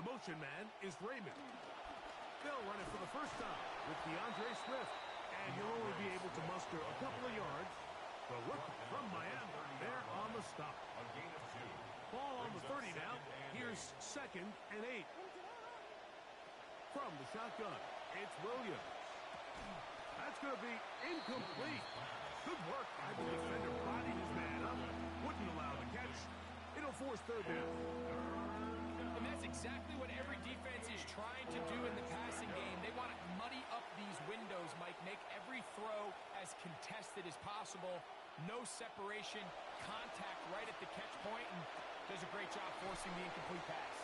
The motion man is Raymond. They'll run it for the first time with DeAndre Swift. And he'll only be able to muster a couple of yards. The rookie from Miami, they're on the stop. A gain of 2. Ball on the 30 now. Here's 2nd and 8. From the shotgun, it's Williams. That's going to be incomplete. Good work by the defender, prodding his man up. Wouldn't allow the catch. It'll force 3rd down. And that's exactly what every defense is trying to do in the passing game. They want to muddy up these windows, Mike. Make every throw as contested as possible. No separation, contact right at the catch point, and does a great job forcing the incomplete pass.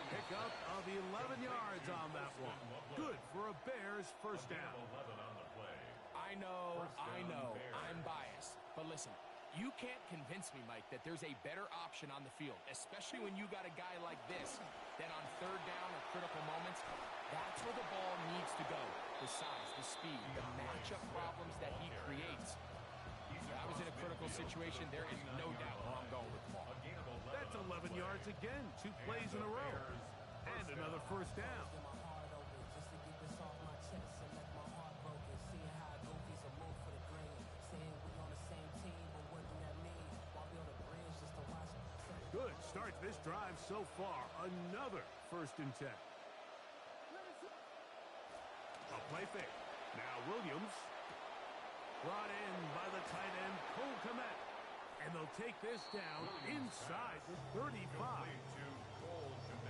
Pickup of 11 yards on that one. Good for a Bears first down. 11 on the play. I know, I'm biased. But listen, you can't convince me, Mike, that there's a better option on the field, especially when you got a guy like this, that on 3rd down or critical moments, that's where the ball needs to go. The size, the speed, the matchup problems that he creates. If I was in a critical situation, there is no doubt where I'm going with the ball. That's 11 yards again, 2 plays in a row. And another first down. Good start to this drive so far. Another 1st and 10. A play fake. Now Williams. Brought in by the tight end, Cole Kmet. And they'll take this down inside the 35.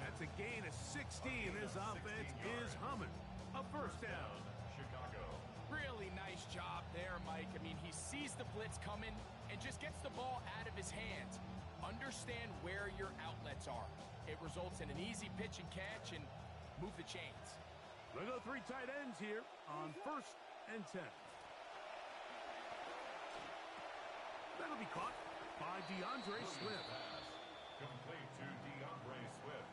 That's a gain of 16. This offense is humming. A first down. Chicago. Really nice job there, Mike. I mean, he sees the blitz coming and just gets the ball out of his hands. Understand where your outlets are. It results in an easy pitch and catch and move the chains. They go 3 tight ends here on 1st and 10. That'll be caught by DeAndre Swift. Pass. Complete to DeAndre Swift.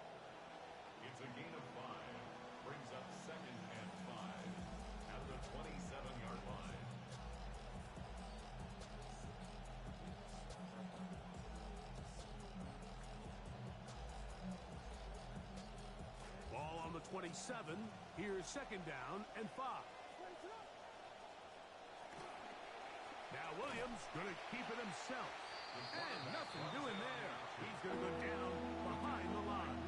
It's a gain of 5. Brings up 2nd and 5 at the 27-yard line. Ball on the 27. Here's 2nd down and 5. Now Williams going to keep it himself. And nothing doing there. He's going to go down behind the line.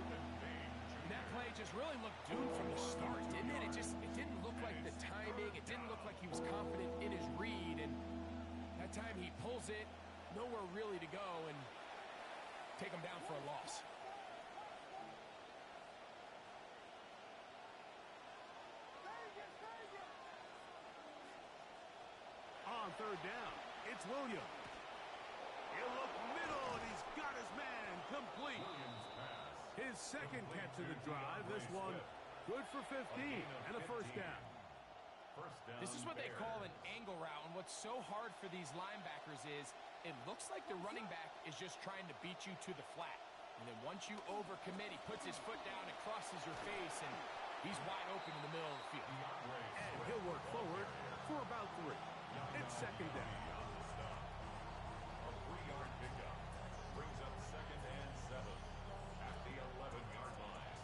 That play just really looked doomed from the start, didn't it? It didn't look like the timing. It didn't look like he was confident in his read. And that time he pulls it, nowhere really to go, and take him down for a loss. On 3rd down, it's Williams. He'll look middle, and he's got his man complete. His 2nd catch of the drive. This one good for 15 and a first down. This is what they call an angle route, and what's so hard for these linebackers is it looks like the running back is just trying to beat you to the flat. And then once you overcommit, he puts his foot down and crosses your face, and he's wide open in the middle of the field. And he'll work forward for about 3. It's 2nd down. A 3-yard pickup brings up 2nd and 7 at the 11-yard line.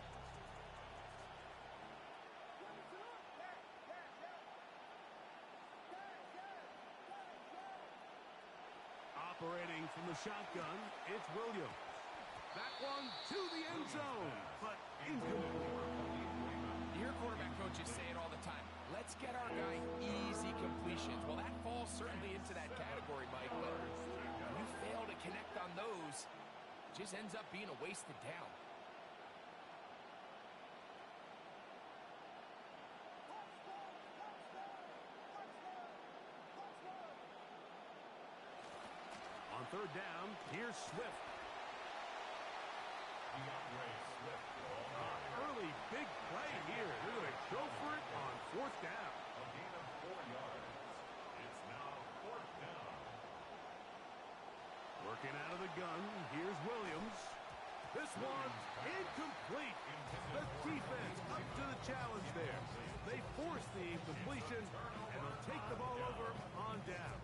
Operating from the shotgun, it's Williams. That one to the end zone, but incomplete. You hear quarterback coaches say it all the time. Let's get our guy easy completions. Well, that falls certainly into that category, Mike. But when you fail to connect on those, it just ends up being a wasted down. On 3rd down, here's Swift. DeAndre Swift. Early big play here. They're going to go for it on 4th down. A gain of 4 yards. It's now 4th down. Working out of the gun, here's Williams. This one incomplete. The defense up to the challenge there. They force the incompletion, and they'll take the ball over on down.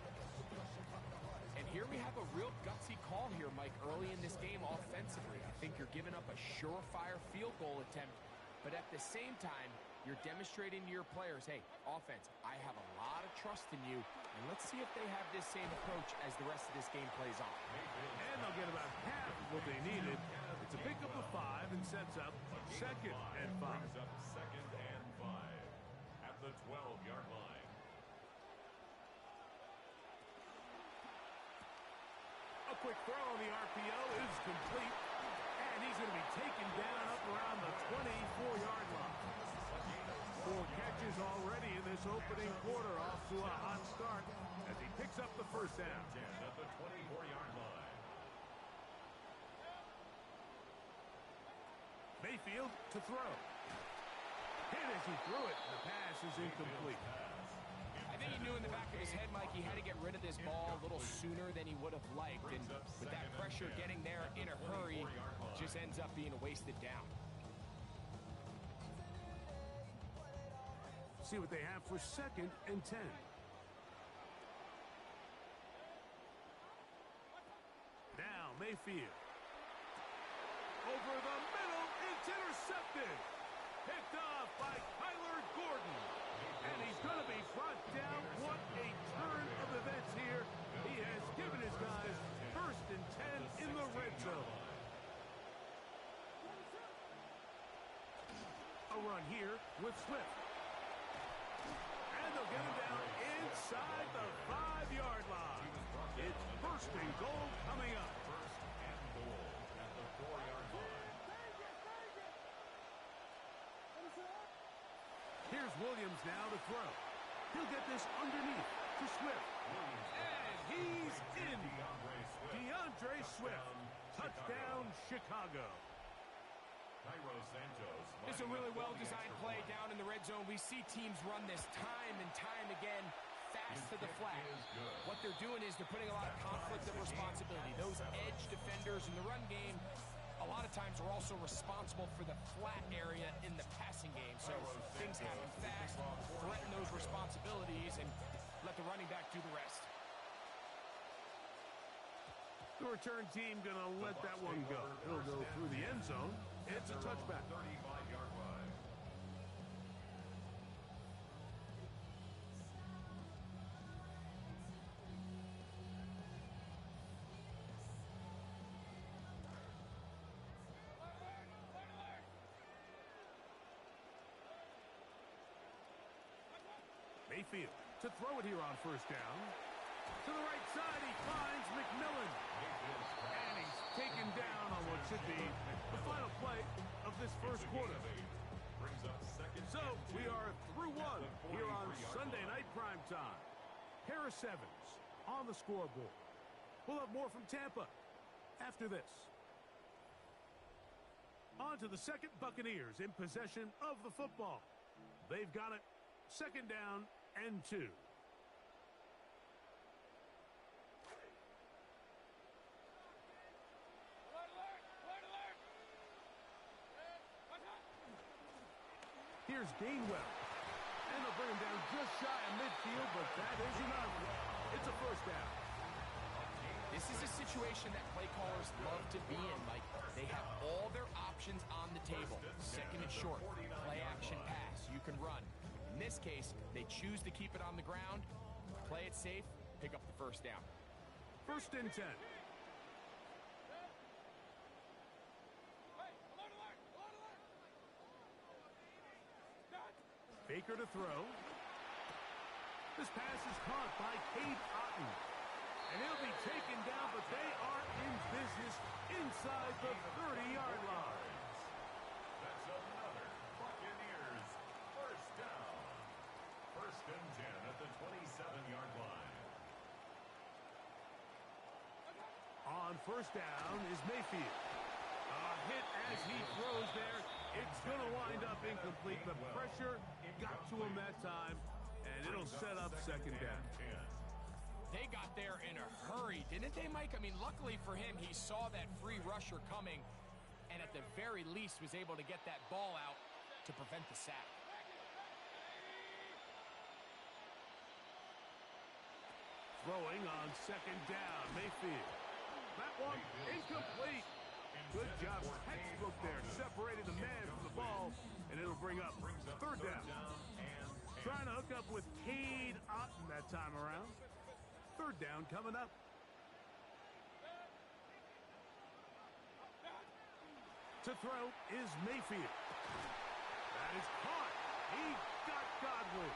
And here we have a real gutsy call here, Mike, early in this game offensively. I think you're giving up a surefire field goal attempt, but at the same time, you're demonstrating to your players, hey, offense, I have a lot of trust in you, and let's see if they have this same approach as the rest of this game plays on. And they'll get about half of what they needed. It's a pickup of 5 and sets up 2nd and 5. Brings up 2nd and 5 at the 12-yard line. A quick throw on the RPO is complete, and he's going to be taken down up around the 24-yard line. 4 catches already in this opening quarter, off to a hot start as he picks up the first down. 10 at the 24-yard line. Mayfield to throw. Hit as he threw it. The pass is incomplete. I think he knew in the back of his head, Mike, he had to get rid of this ball a little sooner than he would have liked. And with that pressure getting there in a hurry, just ends up being a wasted down. See what they have for 2nd and 10. Now Mayfield. Over the middle, it's intercepted. Picked off by Kyler Gordon. And he's going to be brought down. What a turn of events here. He has given his guys 1st and 10 in the red zone. A run here with Swift. And they'll get him down inside the 5-yard line. It's 1st and goal coming up. 1st and goal at the 4-yard line. Here's Williams now to throw. He'll get this underneath to Swift. And he's in. DeAndre Swift. Touchdown, Chicago. Cairo Santos. It's a really well-designed play down in the red zone. We see teams run this time and time again, fast to the flat. What they're doing is they're putting a lot of conflict of responsibility. Those edge defenders in the run game, a lot of times are also responsible for the flat area in the passing game. So things happen fast, threaten those responsibilities, and let the running back do the rest. The return team going to let that one go. It'll go through the end zone. It's a touchback. 35-yard line. Mayfield to throw it here on 1st down. To the right side, he finds McMillan. And he's taken down on what should be the final play of this 1st quarter. Brings up 2nd. So we are through 1 here on Sunday Night Primetime. Harris Evans on the scoreboard. We'll have more from Tampa after this. On to the 2nd Buccaneers in possession of the football. They've got it 2nd down and 2. Here's Gainwell. And they'll bring him down just shy of midfield, but that is enough. It's a 1st down. This is a situation that play callers love to be in, Mike. They have all their options on the table. 2nd and short, play action pass. You can run. In this case, they choose to keep it on the ground, play it safe, pick up the 1st down. 1st and 10. Baker to throw. This pass is caught by Cade Otton. And he'll be taken down, but they are in business inside the 30-yard line. That's another Buccaneers 1st down. 1st and 10 at the 27-yard line. On 1st down is Mayfield. A hit as he throws there. It's going to wind up incomplete. The pressure got to him that time, and it'll set up 2nd down. They got there in a hurry, didn't they, Mike? I mean, luckily for him, he saw that free rusher coming, and at the very least was able to get that ball out to prevent the sack. Throwing on second down, Mayfield. That one incomplete. Good job, textbook there, separating the man from the ball, and it'll bring up third down. Trying to hook up with Cade Otton that time around. Third down coming up. To throw is Mayfield. That is caught. He got Godwin.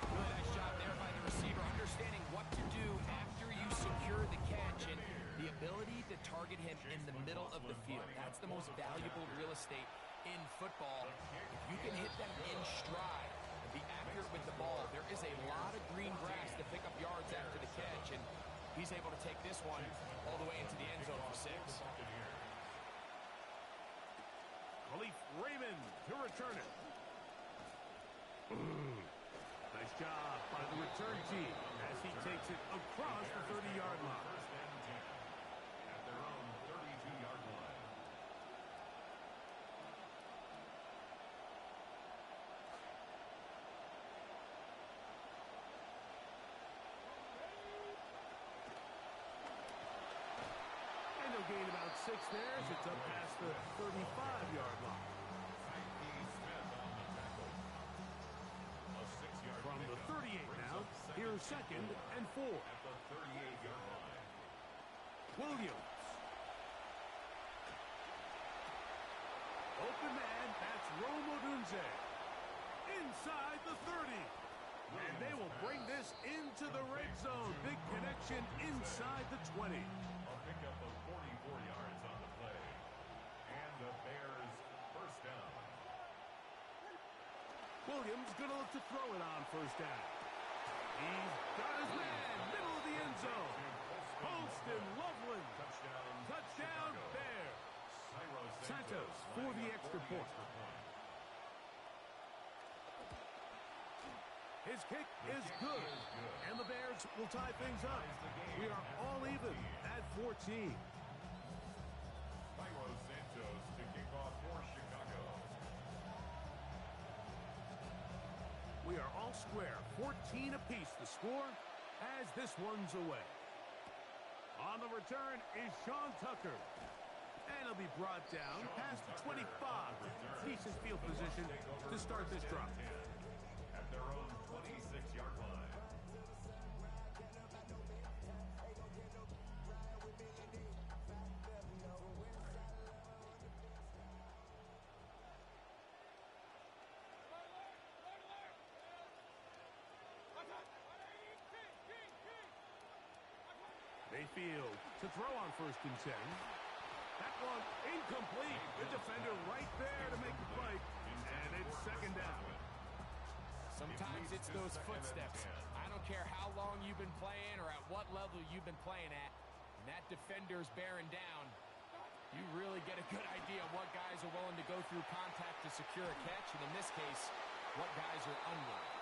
Really nice job there by the receiver, understanding what to do after you secure the catch and the ability to target him in the middle of the field. That's the most valuable real estate in football. If you can hit them in stride and be accurate with the ball, there is a lot of green grass to pick up yards after the catch, and he's able to take this one all the way into the end zone for 6. Khalif Raymond to return it. Nice job by the return team as he takes it across the 30-yard line. At their own 32-yard line. And they'll gain about 6 there as it's up past the 35-yard line. From the 38 now, here's second and 4. At the 38-yard line. Williams. Open man, that's Rome Odunze. Inside the 30. And they will bring this into the red zone. Big connection inside the 20. A pickup of 44 yards on the play. And the Bears first down. Williams going to look to throw it on first down. He's got his man, middle of the end zone. Holston Loveland. Touchdown Bears. Santos for the extra point. His kick is good. And the Bears will tie things up. We are all even at 14. Cairo Santos to kick off for Chicago. We are all square. 14 apiece the score as this one's away. On the return is Sean Tucker. And he'll be brought down past the 25. Decent field position to start this drive. At their own 26-yard line. Mayfield to throw on first and 10. That one incomplete. The defender right there to make the fight. And it's second down. Sometimes it's those footsteps. I don't care how long you've been playing or at what level you've been playing at. And that defender's bearing down. You really get a good idea of what guys are willing to go through contact to secure a catch. And in this case, what guys are unwilling.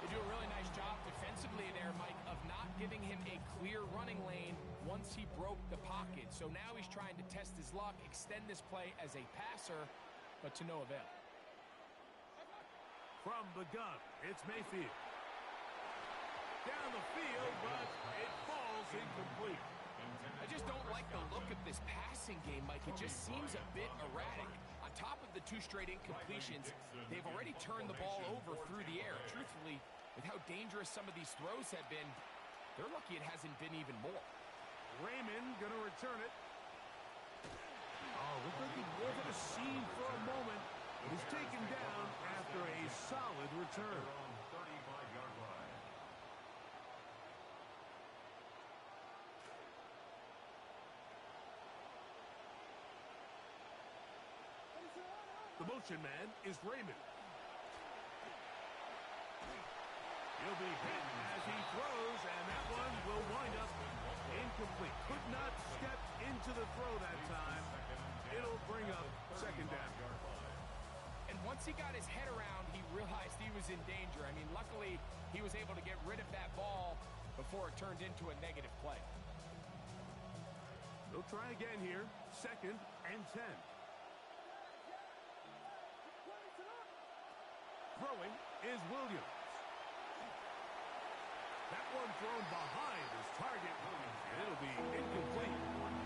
They do a really nice job defensively there, Mike, of not giving him a clear running lane once he broke the pocket. So now he's trying to test his luck, extend this play as a passer, but to no avail. From the gun, it's Mayfield. Down the field, but it falls incomplete. I just don't like the look of this passing game, Mike. It just seems a bit erratic. On top of the 2 straight incompletions, they've already turned the ball over through the air. Truthfully, with how dangerous some of these throws have been, they're lucky it hasn't been even more. Raymond going to return it. Oh, looked like he was at a seam for a moment. He's taken down after a solid return. 35-yard line. The motion man is Raymond. He'll be hit as he throws, and that one will wind up incomplete. Could not step into the throw that time. It'll bring up second down. And once he got his head around, he realized he was in danger. I mean, luckily, he was able to get rid of that ball before it turned into a negative play. They'll try again here. Second and 10. Throwing is Williams. That one thrown behind his target, and it'll be incomplete.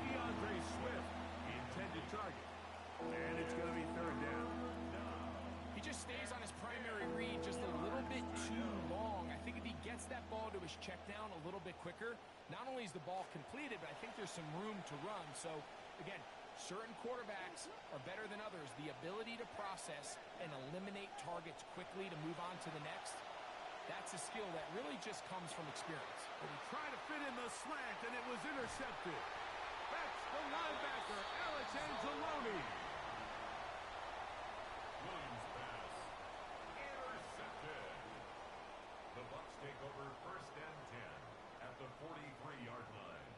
DeAndre Swift, the intended target. And it's going to be third down. He just stays on his primary read just a little bit too long. I think if he gets that ball to his check down a little bit quicker, not only is the ball completed, but I think there's some room to run. So, again, certain quarterbacks are better than others. The ability to process and eliminate targets quickly to move on to the next, that's a skill that really just comes from experience. But he tried to fit in the slant, and it was intercepted. That's the linebacker, Alex Anzalone. Williams pass. Intercepted. The Bucs take over first and 10 at the 43-yard line.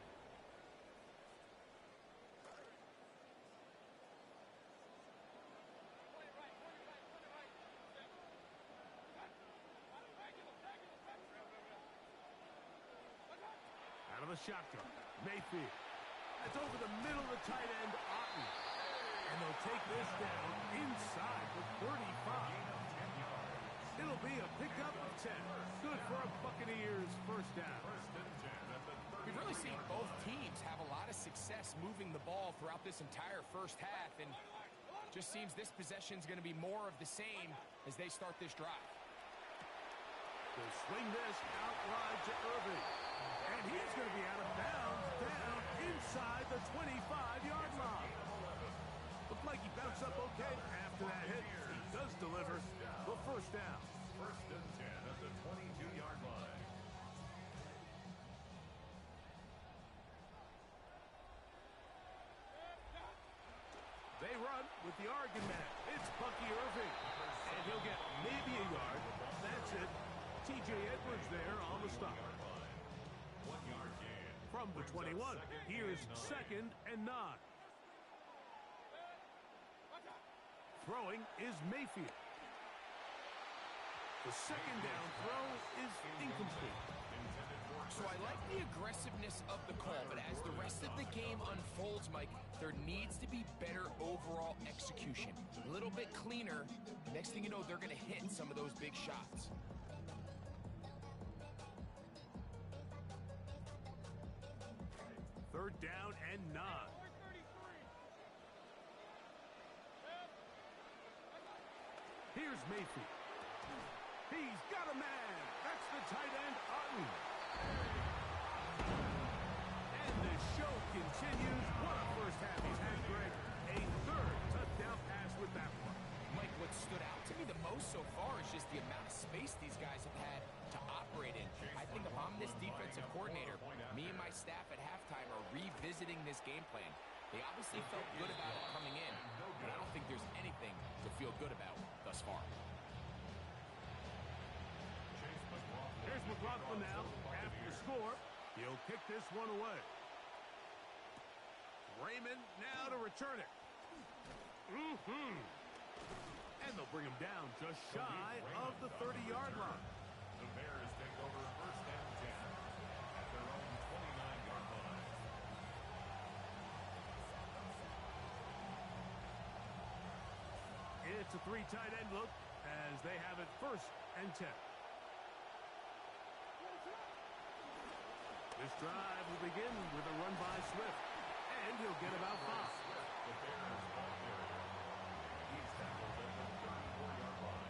Out of the shotgun, Mayfield. That's over the middle of the tight end, Otten. And they'll take this down inside the 35. It'll be a pickup of 10. Good for a Buccaneers first down. First and 10 at the 30. We've really seen both teams have a lot of success moving the ball throughout this entire first half, and just seems this possession is going to be more of the same as they start this drive. They'll swing this out wide to Irving. And he's going to be out of bounds down inside the 25-yard line. Looked like he bounced up okay after that hit. He does deliver the first down. First and 10 at the 22-yard line. They run with the Oregon man. It's Bucky Irving. And he'll get maybe a yard. That's it. T.J. Edwards there on the stop. 1 yard gain. From the 21, here's second and 9. Throwing is Mayfield. The second down throw is incomplete. So I like the aggressiveness of the call, but as the rest of the game unfolds, Mike, there needs to be better overall execution. A little bit cleaner. Next thing you know, they're going to hit some of those big shots. Third down and 9. Here's Mayfield. He's got a man. That's the tight end, Otten. And the show continues. What a first half he's had, Greg. A third touchdown pass with that one. Mike, what stood out to me the most so far is just the amount of space these guys have had to operate in. I think if I'm this defensive coordinator, me and my staff at halftime are revisiting this game plan. They obviously felt good about it coming in, but I don't think there's anything to feel good about thus far. Here's McLaughlin now. After the score, he'll kick this one away. Raymond now to return it. And they'll bring him down just shy of the 30-yard line. The Bears take over first and 10 at their own 29-yard line. It's a three tight end look as they have it first and 10. This drive will begin with a run by Swift, and he'll get about 5. The Bears ball carrier. He's tackled at the 34-yard line.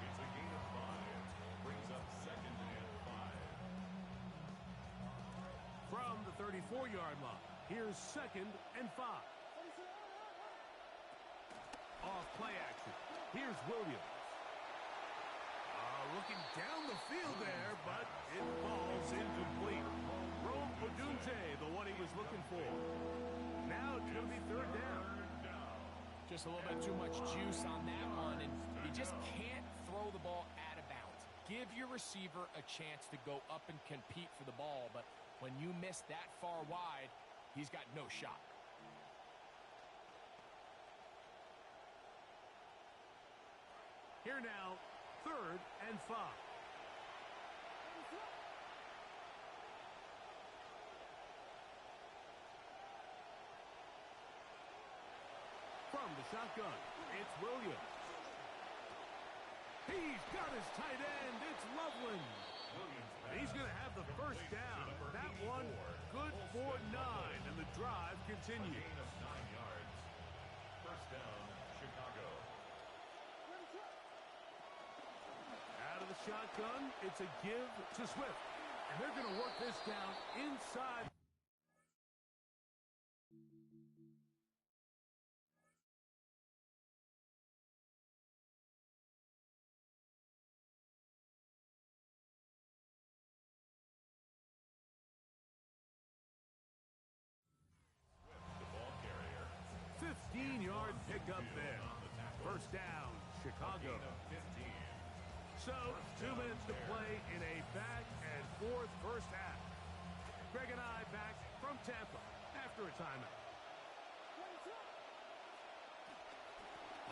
It's a gain of 5. Brings up second and 5. From the 34-yard line, here's second and 5. Off play action. Here's Williams. Looking down the field there, but it falls incomplete. Rome Odunze, the one he was looking for. Now it's going to be third down. Just a little bit too much juice on that one, and you just can't throw the ball out of bounds. Give your receiver a chance to go up and compete for the ball, but when you miss that far wide, he's got no shot. Here now, third and 5. From the shotgun, it's Williams. He's got his tight end. It's Loveland. Williams He's going to have the first down. That one good for 9, and the drive continues. A gain of 9 yards. First down, Chicago. Out of the shotgun, it's a give to Swift. And they're going to work this down inside. The ball carrier. 15-yard pickup there. First down, Chicago. Gain of 15. So, 2 minutes to play in a back-and-forth first half. Greg and I back from Tampa after a timeout.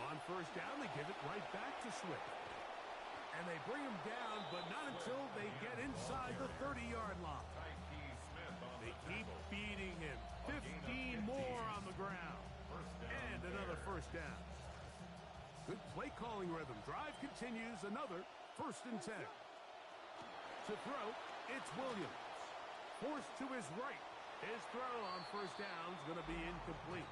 On first down, they give it right back to Swift. And they bring him down, but not until they get inside the 30-yard line. Tyke Smith on They the keep tackle. beating him. 15 more on the ground. First down And another there. first down. Good play calling rhythm. Drive continues. Another 1st and 10. To throw, it's Williams. Forced to his right. His throw on first down is going to be incomplete.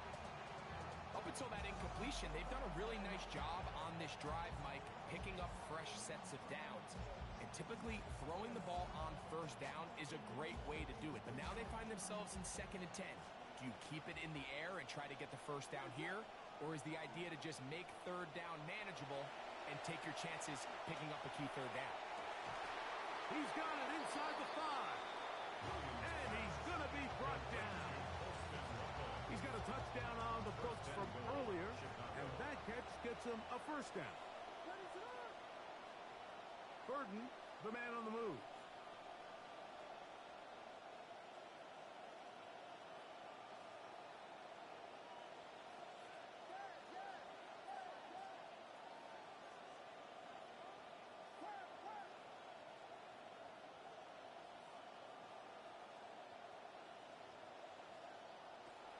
Up until that incompletion, they've done a really nice job on this drive, Mike, picking up fresh sets of downs. And typically, throwing the ball on first down is a great way to do it. But now they find themselves in 2nd and 10. Do you keep it in the air and try to get the first down here? Or is the idea to just make 3rd down manageable and take your chances picking up a key 3rd down? He's got it inside the 5. And he's going to be brought down. He's got a touchdown on the books from earlier. And that catch gets him a first down. Burden, the man on the move.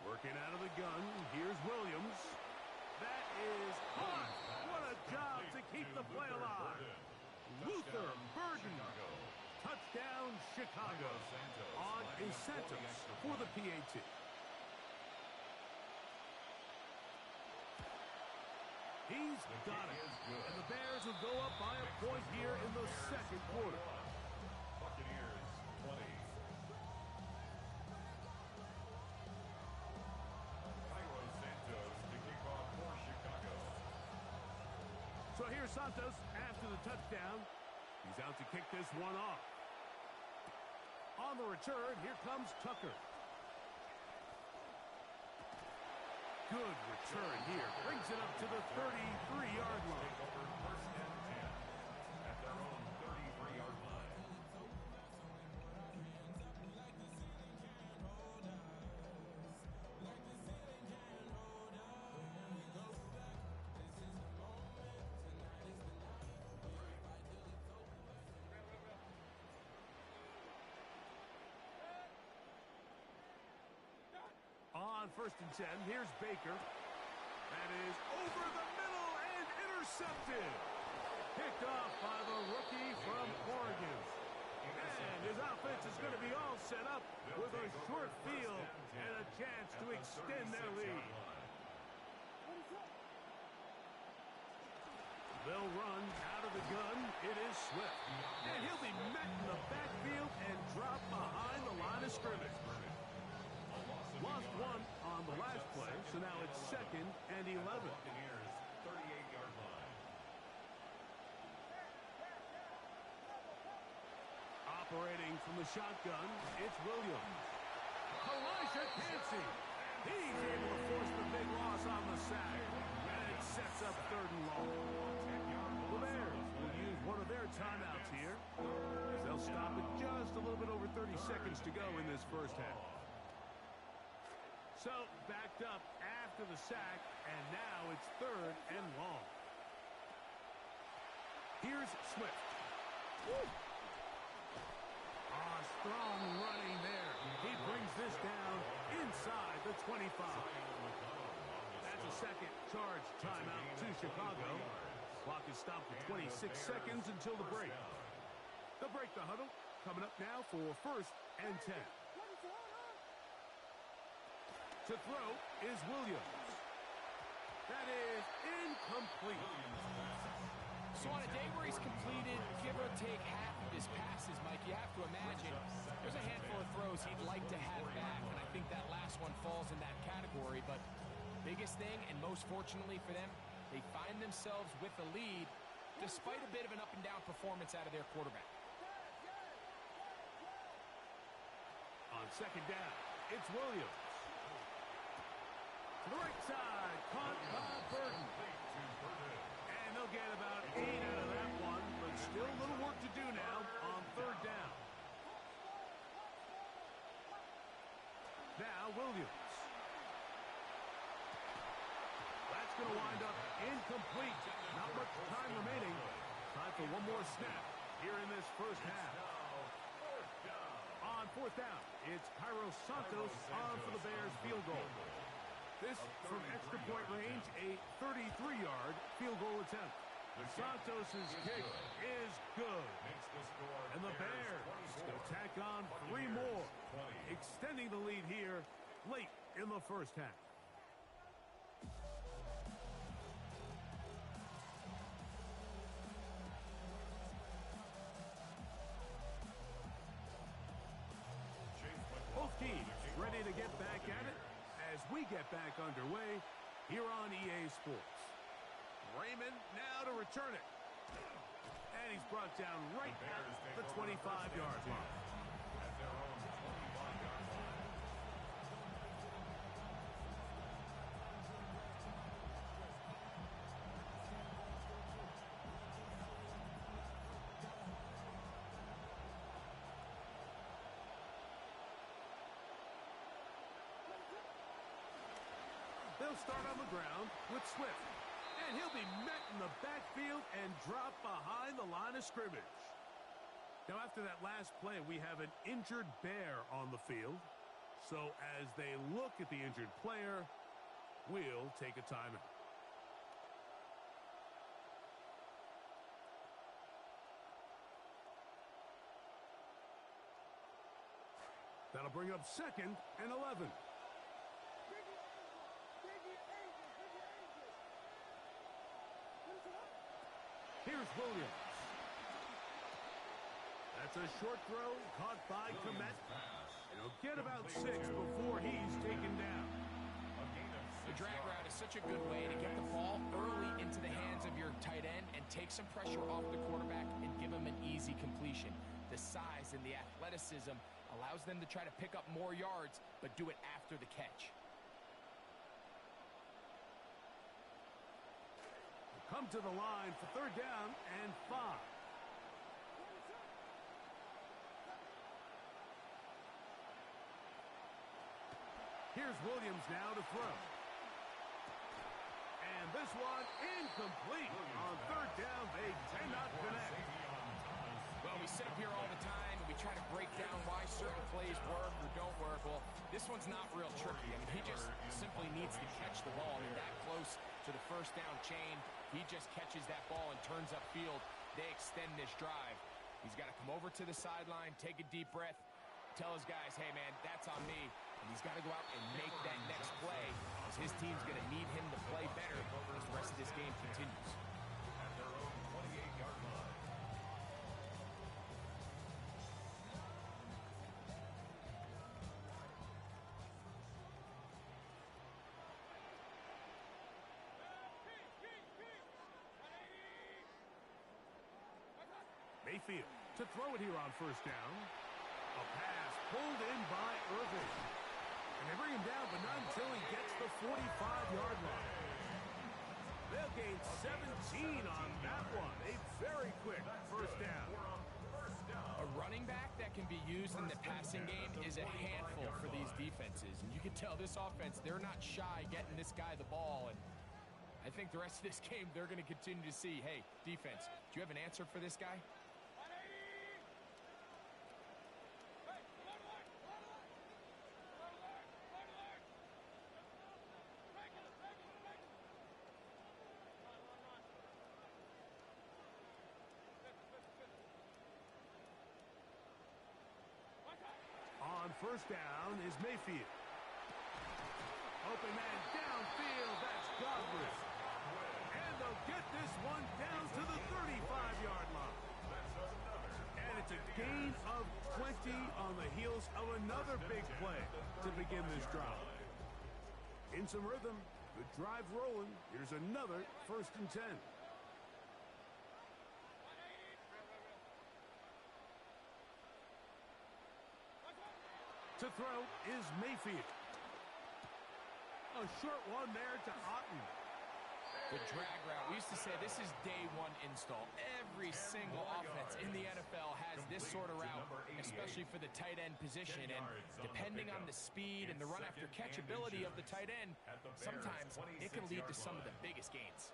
Working out of the gun, here's Williams. That is hot. What a job to keep the play alive. Luther Burden. Touchdown, Chicago. On is Santos for the PAT. He's got it. And the Bears will go up by a point here in the 2nd quarter. Buccaneers 20. Cairo Santos to kick off for Chicago. So here's Santos after the touchdown. He's out to kick this one off. On the return, here comes Tucker. Good return here. Brings it up to the 33-yard line. Take over 1st and 10 at their own 33-yard line. On 1st and 10, here's Baker. That is over the middle and intercepted. Picked off by the rookie from Oregon. And his offense is going to be all set up with a short field and a chance to extend their lead. They'll run out of the gun. It is Swift. And he'll be met in the backfield and drop behind the line of scrimmage. Lost 1 on the last play, so now it's 2nd and 11. Buccaneers 38-yard line. Operating from the shotgun, it's Williams. Elijah Cansey. He's able to force the big loss on the sack. And it sets up 3rd and long. The Bears will use one of their timeouts here, as they'll stop it just a little bit over 30 seconds to go in this first half. So, backed up after the sack, and now it's 3rd and long. Here's Swift. Strong running there. He brings this down inside the 25. That's a 2nd charge timeout to Chicago. Clock is stopped at 26 seconds until the break. They'll break the huddle. coming up now for 1st and 10. To throw is Williams. That is incomplete. So on a day where he's completed, give or take half of his passes, Mike, you have to imagine there's a handful of throws he'd like to have back, and I think that last one falls in that category. But biggest thing, and most fortunately for them, they find themselves with the lead despite a bit of an up-and-down performance out of their quarterback. On 2nd down, it's Williams. To the right side, caught by Burton. And they'll get about 8 out of that one, but still a little work to do now on 3rd down. Now Williams. That's going to wind up incomplete. Not much time remaining. Time for one more snap here in this first half. On 4th down, it's Cairo Santos on for the Bears field goal. This from extra point range, a 33-yard field goal attempt. Santos' kick is good. And the Bears will tack on 3 more, extending the lead here late in the first half. Both teams ready to get back at it as we get back underway here on EA Sports. Raymond now to return it. And he's brought down right at the 25-yard line. At their own 25-yard line. They'll start on the ground with Swift. And he'll be met in the backfield and dropped behind the line of scrimmage. Now, after that last play, we have an injured Bear on the field. So as they look at the injured player, we'll take a timeout. That'll bring up 2nd and 11. Here's Williams. That's a short throw caught by Komet. He'll get about 6 before he's taken down. The drag route is such a good way to get the ball early into the hands of your tight end and take some pressure off the quarterback and give him an easy completion. The size and the athleticism allows them to try to pick up more yards, but do it after the catch. Come to the line for 3rd down and 5. Here's Williams now to throw. And this one incomplete. On 3rd down, they cannot connect. Well, we sit up here all the time and we try to break down why certain plays work or don't work. Well, this one's not real tricky. I mean, he just simply needs to catch the ball. I mean, that close to the 1st down chain. He just catches that ball and turns upfield. They extend this drive. He's got to come over to the sideline, take a deep breath, tell his guys, hey, man, that's on me. And he's got to go out and make that next play as his team's going to need him to play better as the rest of this game continues. At their own 28-yard line. Mayfield to throw it here on 1st down. A pass pulled in by Irving. And they bring him down, but not until he gets the 45-yard line. They'll gain 17 on that one. A very quick 1st down. A running back that can be used in the passing game is a handful for these defenses. And you can tell this offense, they're not shy getting this guy the ball. And I think the rest of this game, they're going to continue to see, hey, defense, do you have an answer for this guy? first down is Mayfield. Open man downfield. That's Godwin. And they'll get this one down to the 35-yard line. And it's a gain of 20 on the heels of another big play to begin this drive. In some rhythm, good drive rolling. Here's another 1st and 10. To throw is Mayfield. A short one there to Otten. The drag route. We used to say this is day one install. Every single offense in the NFL has this sort of route, especially for the tight end position. And depending on the speed and the run after catch ability of the tight end, sometimes it can lead to some of the biggest gains.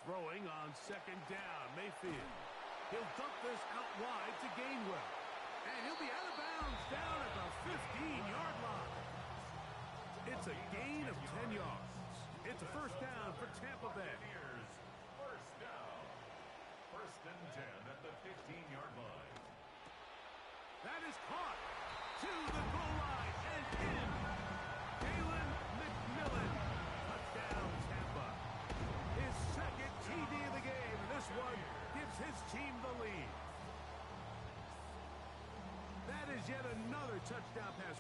Throwing on 2nd down, Mayfield. He'll dump this out wide to Gainwell. And he'll be out of bounds down at the 15-yard line. It's a gain of 10 yards. It's a 1st down for Tampa Bay. First down. 1st and 10 at the 15-yard line. That is caught to the goal line and in. Jalen McMillan. Touchdown, Tampa. His 2nd TD of the game. This one gives his team the lead. That is yet another touchdown pass.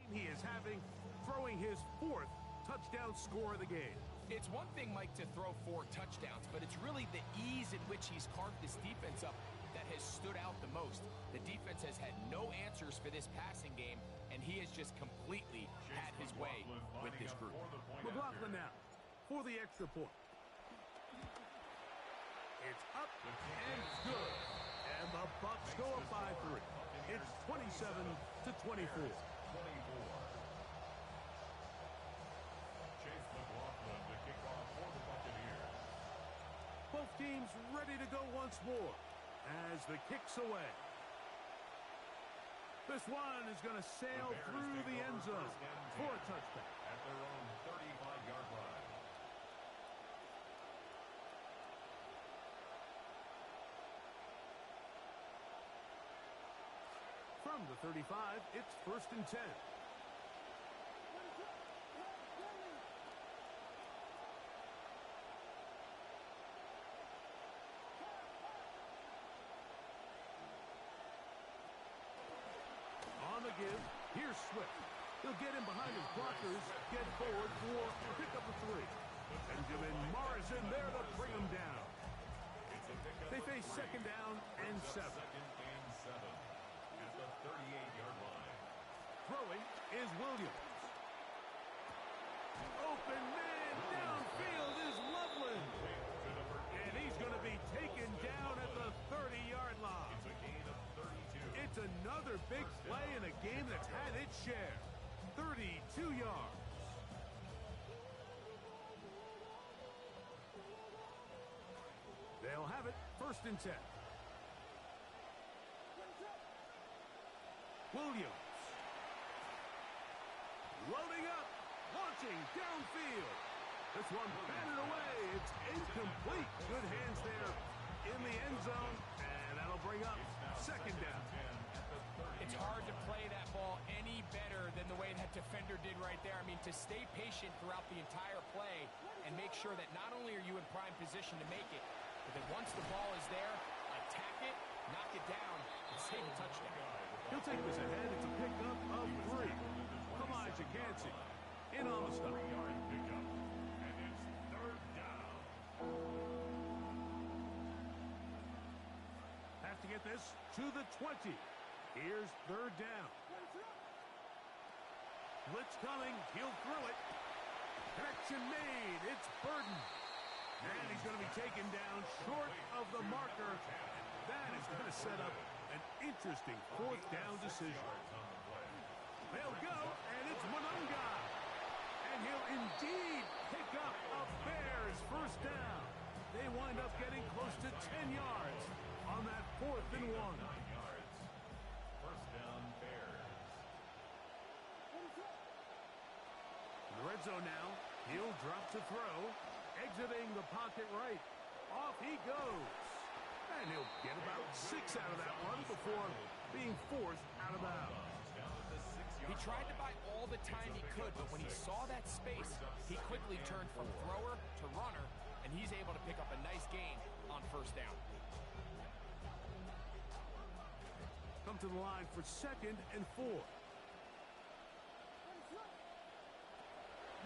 He is having, throwing his 4th touchdown score of the game. It's one thing, Mike, to throw 4 touchdowns, but it's really the ease in which he's carved this defense up that has stood out the most. The defense has had no answers for this passing game, and he has just completely had his way with this group. McLaughlin now for the extra point. It's up and good. And the Bucs go up by 3. It's 27-24. Chase McLaughlin to kick off for the Buccaneers. Both teams ready to go once more as the kick's away. This one is going to sail through the end zone for a touchdown. At their own 35-yard line. From the 35, it's 1st and 10. On the give, here's Swift. He'll get him behind his blockers, get forward for a pickup of 3. Benjamin Morrison there to bring him down. They face 2nd down and 7. 2nd and 7 at the 38-yard line. Throwing is Williams. Open man downfield is Loveland. And he's going to be taken down at the 30-yard line. It's a gain of 32. It's another big play in a game that's had its share. 32 yards. They'll have it 1st and 10. Williams. Loading up. Launching downfield. This one batted away. It's incomplete. Good hands there in the end zone. And that'll bring up 2nd down. It's hard to play that ball any better than the way that defender did right there. I mean, to stay patient throughout the entire play and make sure that not only are you in prime position to make it, but that once the ball is there, attack it, knock it down, and save a touchdown. He'll take this ahead. It's a pickup of 3. Elijah Gansey in on the stop. 3-yard pickup. And it's third down. Have to get this to the 20. Here's third down. Blitz coming. He'll throw it. Connection made. It's Burden. And he's going to be taken down short of the marker. That is going to set up an interesting fourth down decision. They'll go, and it's Monunga. And he'll indeed pick up a Bears first down. They wind up getting close to 10 yards on that 4th and 1. 9 yards. First down, Bears. In the red zone now. He'll drop to throw. Exiting the pocket right. Off he goes. And he'll get about 6 out of that one before being forced out of bounds. He tried to buy all the time he could, but when he saw that space, he quickly turned from thrower to runner, and he's able to pick up a nice gain on first down. Come to the line for 2nd and 4.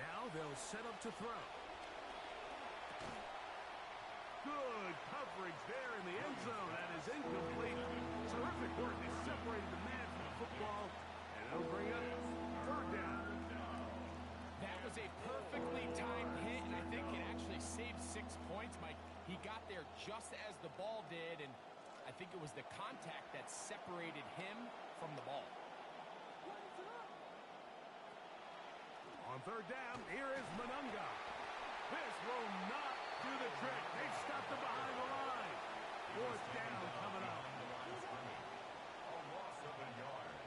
Now they'll set up to throw. Good coverage there in the end zone. That is incomplete. Terrific work. They separated the man from the football, and it'll bring up third down. That was a perfectly timed hit, and I think it actually saved 6 points, Mike. He got there just as the ball did, and I think it was the contact that separated him from the ball. On third down, here is Monunga. This will not do the trick. They've stopped him behind the line. Fourth down coming up. A loss of a yard.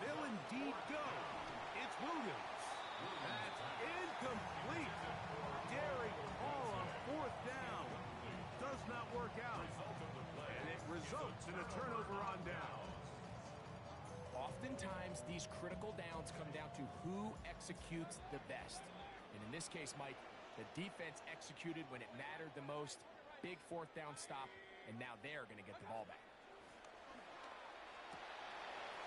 They'll indeed go. It's Williams. That's incomplete. Daring call on fourth down. Does not work out. And it results in a turnover on down. Oftentimes, these critical downs come down to who executes the best. And in this case, Mike, the defense executed when it mattered the most. Big fourth down stop, and now they're going to get the ball back.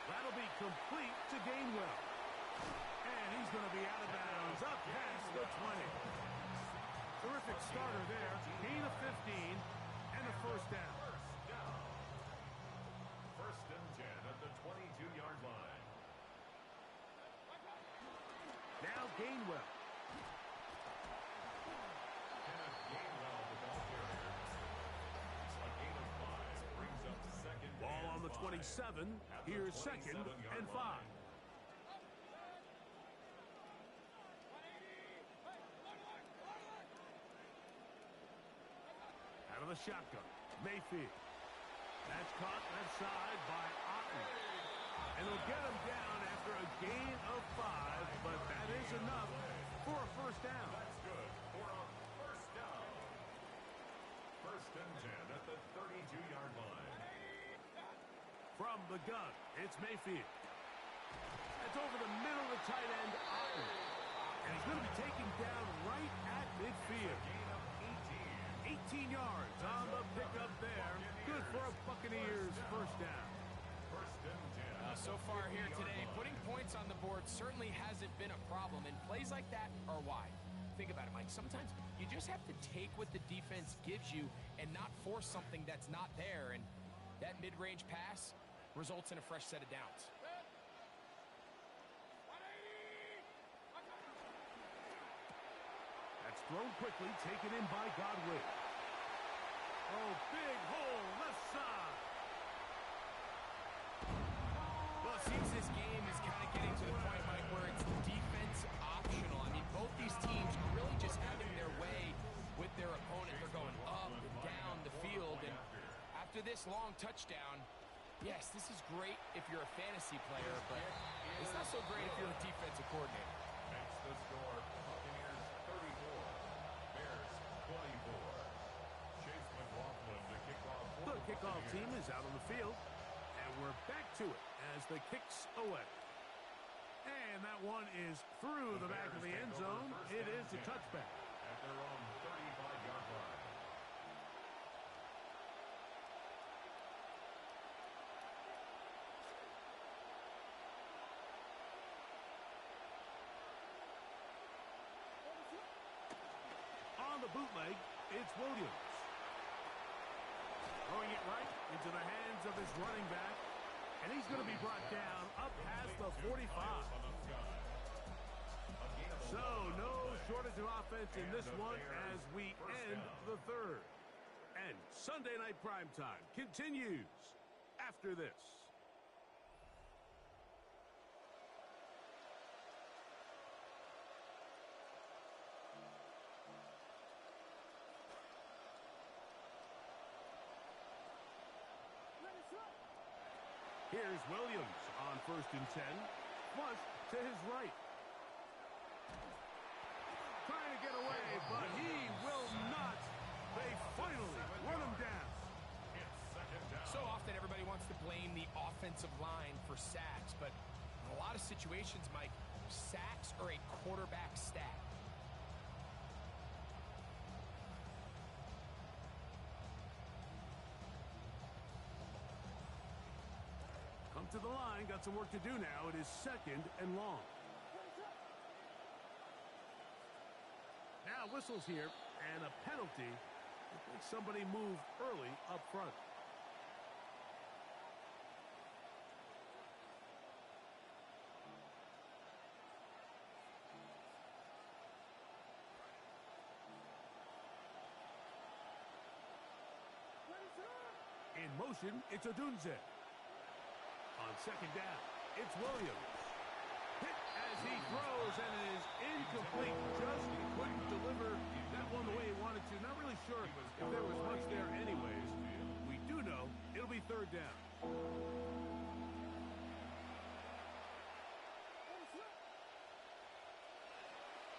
That'll be complete to Gainwell. And he's going to be out of bounds, up past the 20. Terrific starter there. Gain of 15 and a first down. First and 10 at the 22-yard line. Now Gainwell. Kenneth Gainwell, the ball carrier. A gain of 5 brings up second Ball on and the 5. 27. Here's 2nd and 5. Out of the shotgun. Mayfield. That's caught left side by Otten. And they'll get him down after a gain of 5, but that is enough for a first down. That's good for a first down. First and 10 at the 32-yard line. From the gun, it's Mayfield. That's over the middle of the tight end, Otten. And he's going to be taken down right at midfield. Gain of 18 yards on the pickup there. Good for a Buccaneers first down. First and 10. So far here today, putting points on the board certainly hasn't been a problem, and plays like that are why. Think about it, Mike. Sometimes you just have to take what the defense gives you and not force something that's not there, and that mid-range pass results in a fresh set of downs. That's thrown quickly, taken in by Godwin. Oh, big hole, left side. Well, it seems this game is kind of getting to the point, Mike, where it's defense optional. I mean, both these teams are really just having their way with their opponent. They're going up and down the field, and after this long touchdown, yes, this is great if you're a fantasy player, but it's not so great if you're a defensive coordinator. That's the score. Buccaneers 34. Bears 24. Chase McLaughlin to kick off. The kickoff team is out on the field, and we're back to it as the kicks away. And that one is through the back of the end zone. It is a touchback. At their own 35-yard line. the bootleg, it's Williams. Throwing it right into the hands of his running back. And he's going to be brought down up past the 45. So, no shortage of offense in this one as we end the third. And Sunday Night Primetime continues after this. Here's Williams on 1st and 10. Flush to his right. Trying to get away, but he will not. They finally run him down. So often everybody wants to blame the offensive line for sacks, but in a lot of situations, Mike, sacks are a quarterback stat. Come to the line, got some work to do now. It is 2nd and long. Now whistles here, and a penalty. It makes somebody move early up front. In motion, it's Odunze. On 2nd down, it's Williams. Hit as he throws, and it is incomplete. Just couldn't deliver that one the way he wanted to. Not really sure if there was much there anyways. We do know it'll be 3rd down.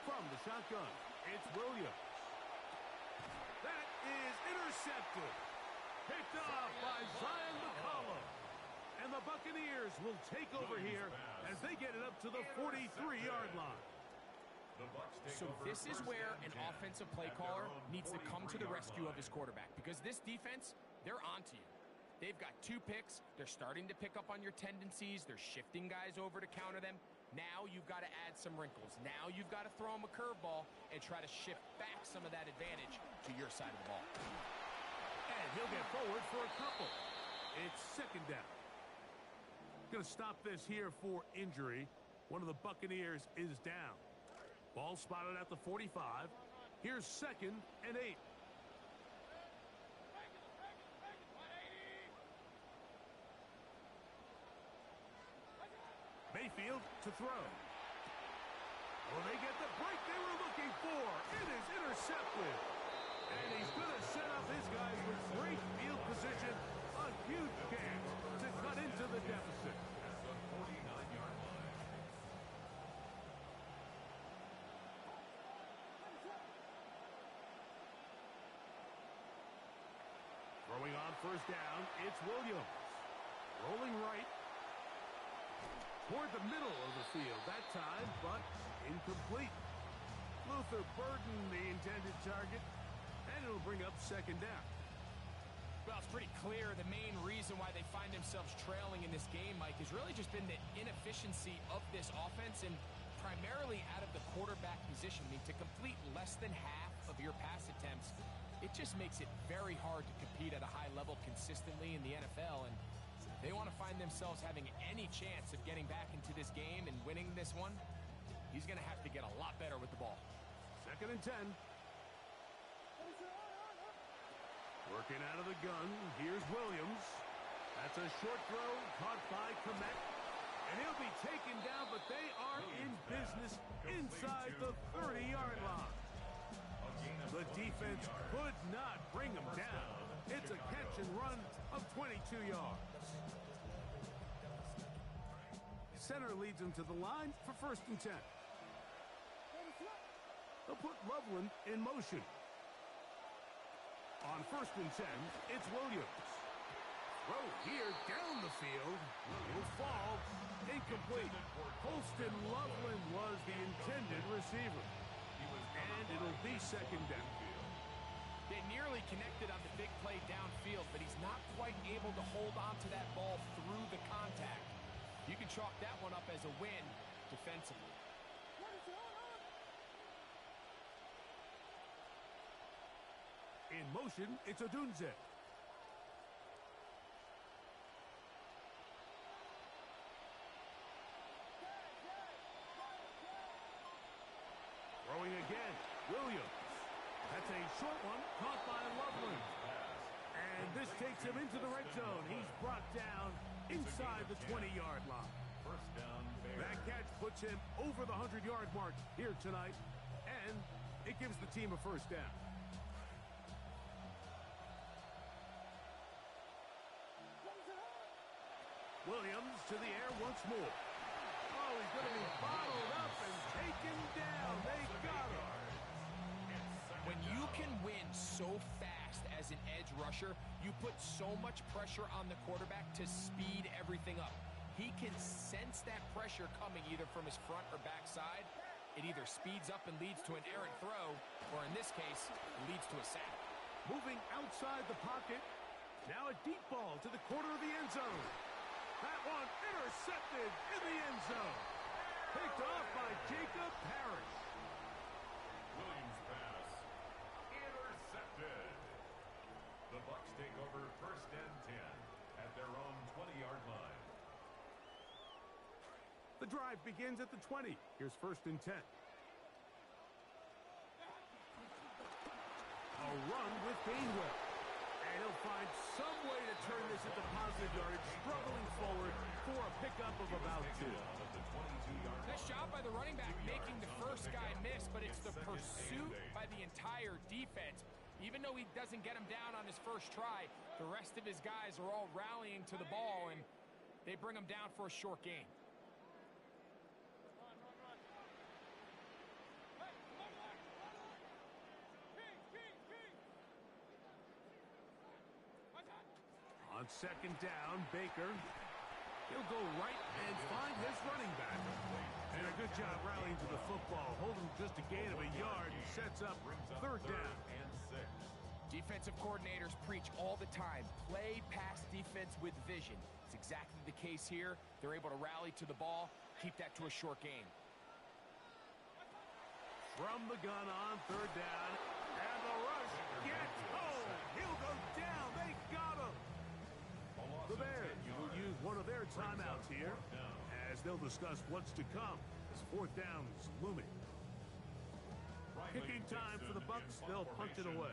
From the shotgun, it's Williams. That is intercepted. Picked off by Zion McCollum. And the Buccaneers will take over here as they get it up to the 43-yard line. So this is where an offensive play caller needs to come to the rescue of his quarterback, because this defense, they're onto you. They've got 2 picks. They're starting to pick up on your tendencies. They're shifting guys over to counter them. Now you've got to add some wrinkles. Now you've got to throw them a curveball and try to shift back some of that advantage to your side of the ball. And he'll get forward for a couple. It's 2nd down. Going to stop this here for injury. One of the Buccaneers is down. Ball spotted at the 45. Here's 2nd and 8. Mayfield to throw. Will they get the break they were looking for? It is intercepted. And he's going to set up his guys with great field position. A huge chance to cut into the deficit. At the 49-yard line. Throwing on 1st down, it's Williams. Rolling right. Toward the middle of the field that time, but incomplete. Luther Burden, the intended target, and it'll bring up 2nd down. Well, it's pretty clear the main reason why they find themselves trailing in this game, Mike, has really just been the inefficiency of this offense and primarily out of the quarterback position. I mean, to complete less than half of your pass attempts, it just makes it very hard to compete at a high level consistently in the NFL. And if they want to find themselves having any chance of getting back into this game and winning this one, he's going to have to get a lot better with the ball. 2nd and 10. Working out of the gun, here's Williams. That's a short throw caught by Komet. And he'll be taken down, but they are in business inside the 30-yard line. The defense could not bring him down. It's a catch and run of 22 yards. Center leads him to the line for 1st and 10. They'll put Loveland in motion. On 1st and 10, it's Williams. Throw here down the field. Will fall. Incomplete. Holston Loveland was the intended receiver. And it'll be 2nd down. They nearly connected on the big play downfield, but he's not quite able to hold on to that ball through the contact. You can chalk that one up as a win defensively. In motion, it's Odunze. Throwing again, Williams. That's a short one, caught by Loveland. And this takes him into the red zone. He's brought down inside the 20-yard line. First down, Bears. That catch puts him over the 100-yard mark here tonight, and it gives the team a first down. Williams to the air once more. Oh, he's going to be bottled up and taken down. They got him. When you can win so fast as an edge rusher, you put so much pressure on the quarterback to speed everything up. He can sense that pressure coming either from his front or back side. It either speeds up and leads to an errant throw, or in this case, leads to a sack. Moving outside the pocket. Now a deep ball to the corner of the end zone. That one intercepted in the end zone. Picked off by Jacob Parrish. Williams pass. Intercepted. The Bucs take over first and 10 at their own 20-yard line. The drive begins at the 20. Here's first and 10. A run with Gainwell. And he'll find some way to turn this into positive yardage, struggling forward for a pickup of about 2. Nice job by the running back making the first guy miss, but it's the pursuit by the entire defense. Even though he doesn't get him down on his first try, the rest of his guys are all rallying to the ball, and they bring him down for a short gain. On second down, Baker. He'll go right and find his running back. And a good job rallying to the football. Holding just a gain of a yard. He sets up third down. And 6. Defensive coordinators preach all the time, play pass defense with vision. It's exactly the case here. They're able to rally to the ball, keep that to a short gain. From the gun on third down. And the rush gets home. He'll go down. They got him. The Bears will use one of their timeouts here as they'll discuss what's to come as fourth down is looming. Kicking time for the Bucs. They'll punt it away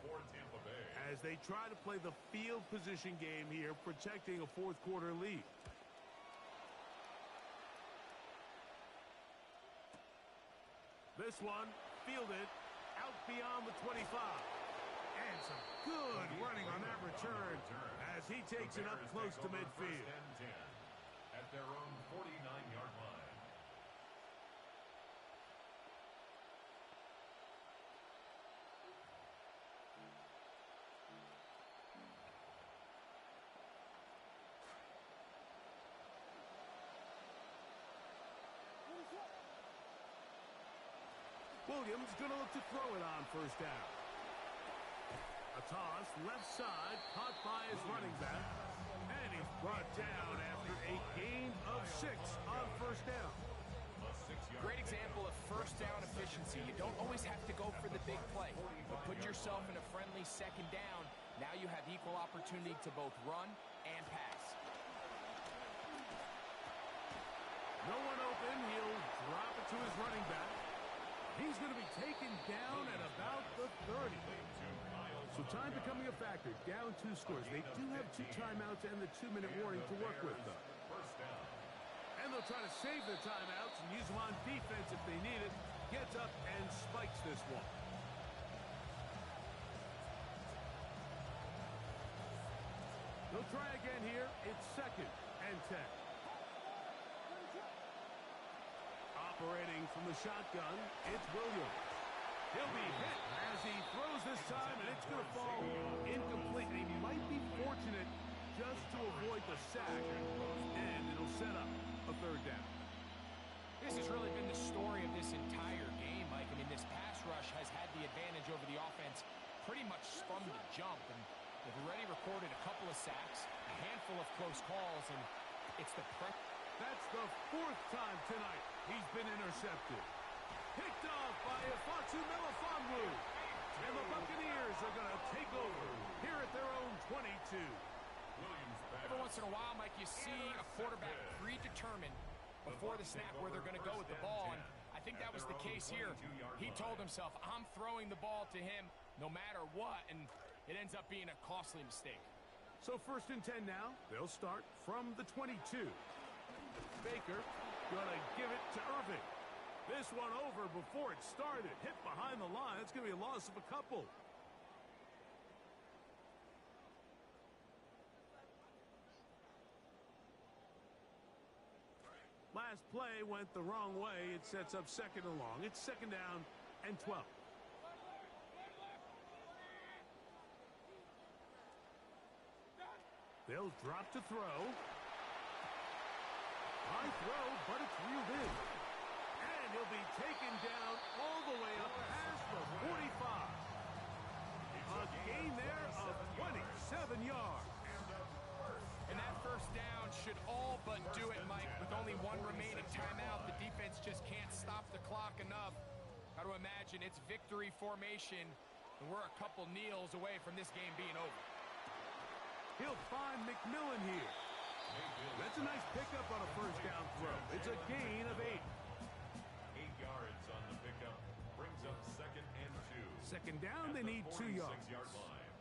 as they try to play the field position game here, protecting a fourth quarter lead. This one fielded out beyond the 25. And some good running on that return as he takes it up close to midfield. At their own 49-yard line. Williams going to look to throw it on first down. A toss, left side, caught by his running back. And he's brought down after a gain of 6 on first down. Great example of first down efficiency. You don't always have to go for the big play, but put yourself in a friendly second down. Now you have equal opportunity to both run and pass. No one open. He'll drop it to his running back. He's going to be taken down at about the 30. So time becoming a factor. Down 2 scores. They do have 2 timeouts and the 2-minute warning to work with, though. And they'll try to save their timeouts and use them on defense if they need it. Gets up and spikes this one. They'll try again here. It's second and 10. Operating from the shotgun, it's Williams. He'll be hit as he throws this time, and it's going to fall incomplete. He might be fortunate just to avoid the sack, and it'll set up a third down. This has really been the story of this entire game, Mike. I mean, this pass rush has had the advantage over the offense pretty much from the jump, and they've already recorded a couple of sacks, a handful of close calls, and it's the pressure. That's the 4th time tonight he's been intercepted. Picked off by Ifeatu Melifonwu. And the Buccaneers are going to take over here at their own 22. Every once in a while, Mike, you see a quarterback predetermined before the snap where they're going to go with the ball, and I think that was the case here. He told himself, I'm throwing the ball to him no matter what, and it ends up being a costly mistake. So 1st and 10 now. They'll start from the 22. Baker going to give it to Irving. This one over before it started. Hit behind the line. It's going to be a loss of a couple. Last play went the wrong way. It sets up 2nd and long. It's 2nd down and 12. They'll drop to throw. High throw, but it's reeled in. And he'll be taken down all the way up past the 45. A gain there of 27 yards. And that 1st down should all but do it, Mike. With only one remaining timeout, the defense just can't stop the clock enough. Got to imagine it's victory formation, and we're a couple kneels away from this game being over. He'll find McMillan here. That's a nice pickup on a 1st down throw. It's a gain of 8. 8 yards on the pickup. Brings up 2nd and 2. 2nd down, they need 2 yards. 46-yard line.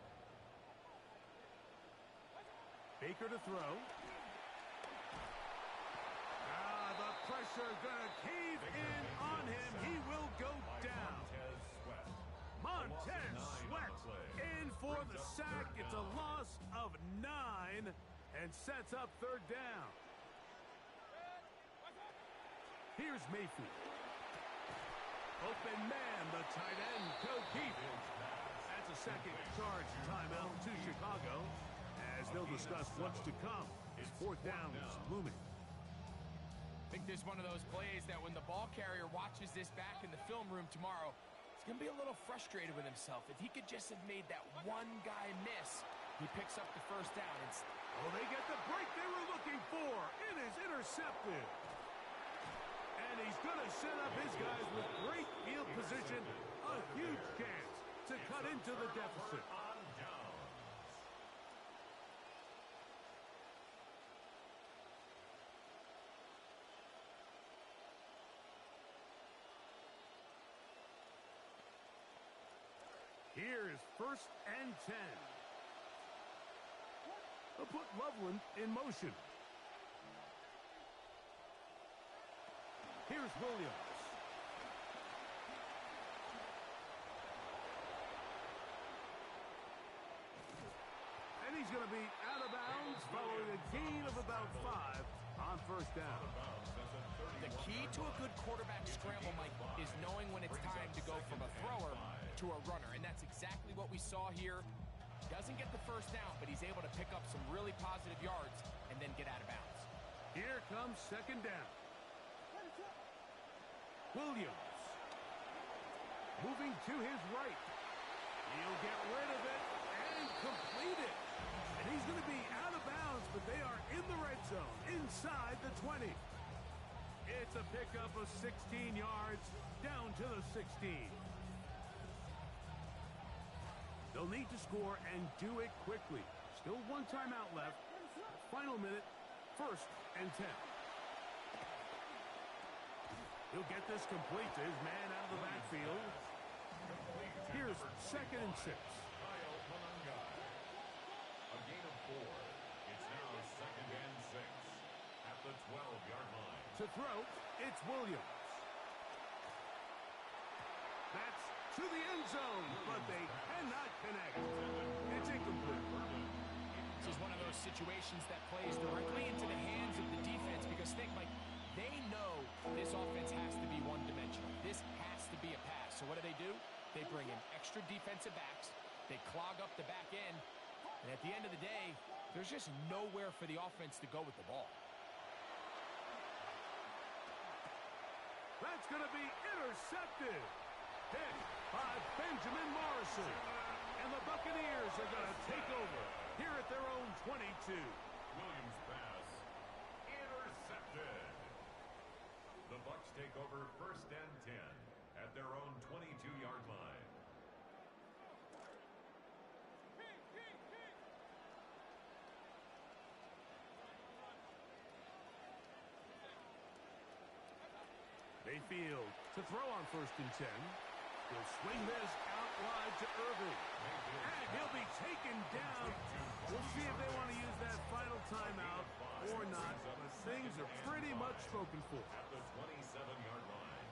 Baker to throw. The pressure gonna cave in on him. He will go down. Montez Sweat in for the sack. It's a loss of 9 and sets up 3rd down. Here's Mayfield. Open man, the tight end, O'Keefe. That's a 2nd charge timeout to Chicago, as they'll discuss what's to come. 4th down is looming. I think this is one of those plays that when the ball carrier watches this back in the film room tomorrow, he's going to be a little frustrated with himself. If he could just have made that one guy miss, he picks up the 1st down. Oh, they get the break they were looking for. It is intercepted. And he's going to set up his guys with great field position. A huge chance to cut into the deficit. Here is 1st and 10. They'll put Loveland in motion. Here's Williams. And he's going to be out of bounds following a gain of about 5 on 1st down. The key to a good quarterback scramble, Mike, is knowing when it's time to go from a thrower to a runner, and that's exactly what we saw here. Doesn't get the 1st down, but he's able to pick up some really positive yards and then get out of bounds. Here comes 2nd down. Williams moving to his right. He'll get rid of it and complete it. And he's going to be out of bounds, but they are in the red zone inside the 20. It's a pickup of 16 yards down to the 16. They'll need to score and do it quickly. Still 1 timeout left. Final minute, 1st and 10. He'll get this complete to his man out of the backfield. Here's 2nd and 6. A gain of 4. It's now 2nd and 6 at the 12-yard line. To throw, it's Williams. That's to the end zone, but they cannot connect. It's incomplete. This is one of those situations that plays directly into the hands of the defense because think, Mike, they know this offense has to be one-dimensional. This has to be a pass. So what do? They bring in extra defensive backs. They clog up the back end. And at the end of the day, there's just nowhere for the offense to go with the ball. That's going to be intercepted. Hit by Benjamin Morrison. And the Buccaneers are going to take over here at their own 22. Williams pass intercepted. The Bucs take over 1st and 10 at their own 22-yard line. Mayfield to throw on 1st and 10. He'll swing this out wide to Irving. And he'll be taken down. We'll see if they want to use that final timeout or not. But things are pretty much spoken for. At the 27-yard line.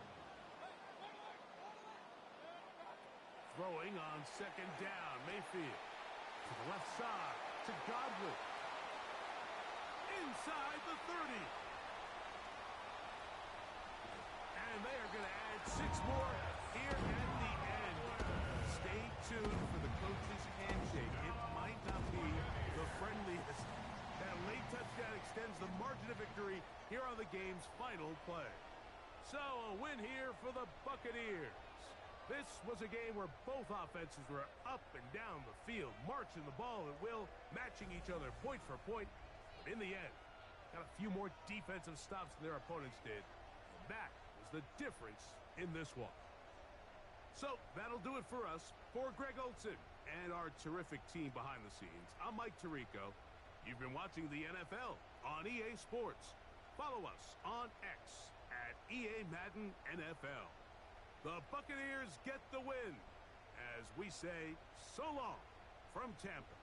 Throwing on 2nd down. Mayfield to the left side to Godwin. Inside the 30. And they are going to add 6 more here at the end. Stay tuned for the coach's handshake. It might not be the friendliest. That late touchdown extends the margin of victory here on the game's final play. So a win here for the Buccaneers. This was a game where both offenses were up and down the field, marching the ball at will, matching each other point for point. But in the end, got a few more defensive stops than their opponents did. And that was the difference in this one. So that'll do it for us. For Greg Olsen and our terrific team behind the scenes, I'm Mike Tirico. You've been watching the NFL on EA Sports. Follow us on X at EA Madden NFL. The Buccaneers get the win as we say so long from Tampa.